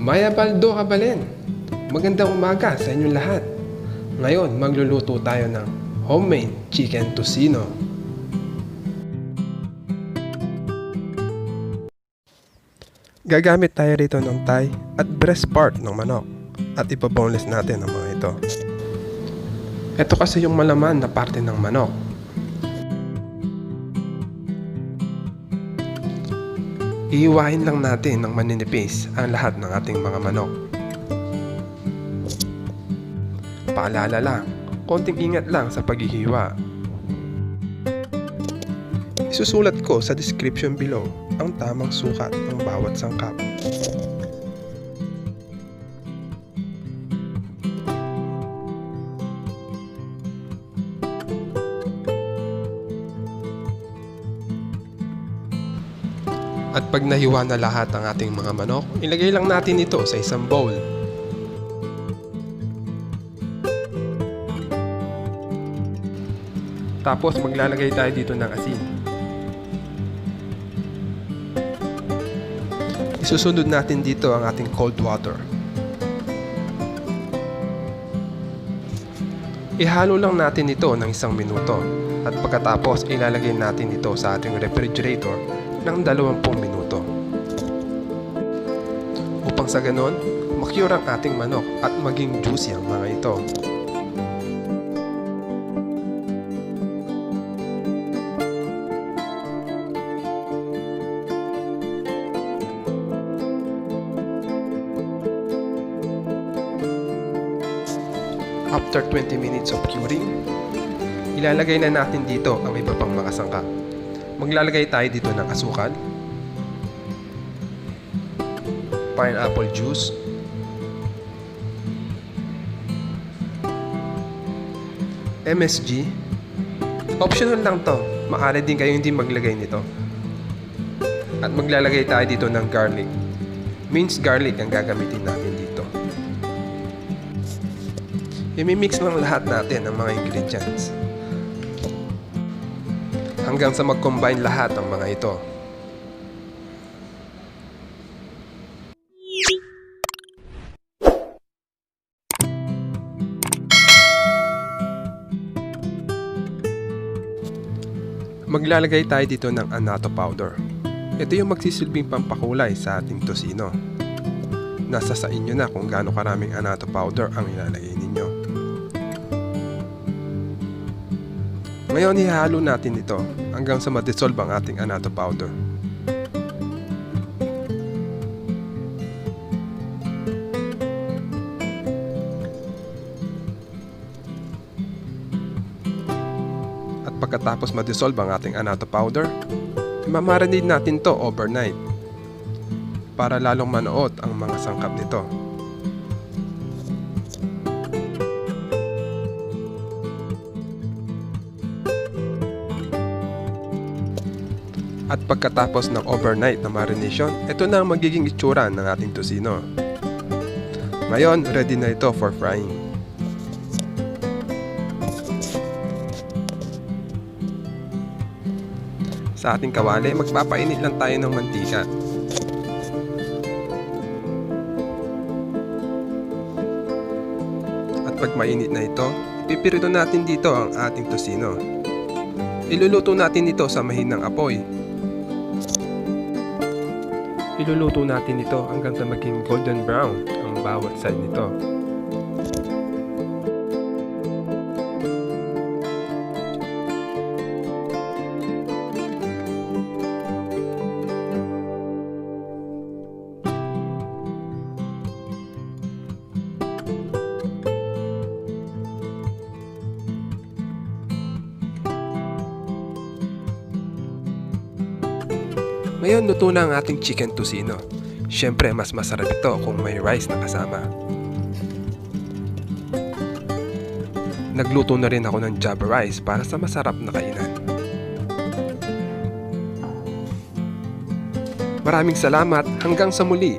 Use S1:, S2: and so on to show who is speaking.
S1: Maya baldo kabalen. Magandang umaga sa inyong lahat. Ngayon, magluluto tayo ng homemade chicken tocino. Gagamit tayo rito ng thigh at breast part ng manok at ipaboneless natin ang mga ito. Ito kasi yung malaman na parte ng manok. Ihiwain lang natin ng maninipis ang lahat ng ating mga manok. Paalala lang, konting ingat lang sa paghihiwa. Isusulat ko sa description below ang tamang sukat ng bawat sangkap. At pag nahiwa na lahat ang ating mga manok, ilagay lang natin ito sa isang bowl. Tapos maglalagay tayo dito ng asin. Isusunod natin dito ang ating cold water. Ihalo lang natin ito ng 1 minuto at pagkatapos ilalagay natin ito sa ating refrigerator ng 20 minuto. Upang sa ganon, makyure ang ating manok at maging juicy ang mga ito. After 20 minutes of curing, ilalagay na natin dito ang iba pang mga sangkap. Maglalagay tayo dito ng asukal, pineapple juice, MSG. Optional lang to, maaari din kayo hindi maglagay nito. At maglalagay tayo dito ng garlic. Minced garlic ang gagamitin natin dito. I-mix lang lahat natin ang mga ingredients hanggang sa mag-combine lahat ng mga ito. Maglalagay tayo dito ng anato powder. Ito yung magsisilbing pampakulay sa ating tocino. Nasa sa inyo na kung gaano karaming anato powder ang ilalagay ninyo. Ngayon ihalo natin ito hanggang sa ma-dissolve ang ating anato powder. At pagkatapos ma-dissolve ang ating anato powder, mamarinate natin to overnight para lalong manuot ang mga sangkap nito. At pagkatapos ng overnight na marination, ito na ang magiging itsura ng ating tocino. Ngayon, ready na ito for frying. Sa ating kawali, magpapainit lang tayo ng mantika. At pag mainit na ito, ipipirito natin dito ang ating tocino. Iluluto natin ito sa mahinang apoy. Iluluto natin ito hanggang sa maging golden brown ang bawat side nito. Ngayon, luto na ang ating chicken tocino. Siyempre, mas masarap ito kung may rice na kasama. Nagluto na rin ako ng java rice para sa masarap na kainan. Maraming salamat, hanggang sa muli!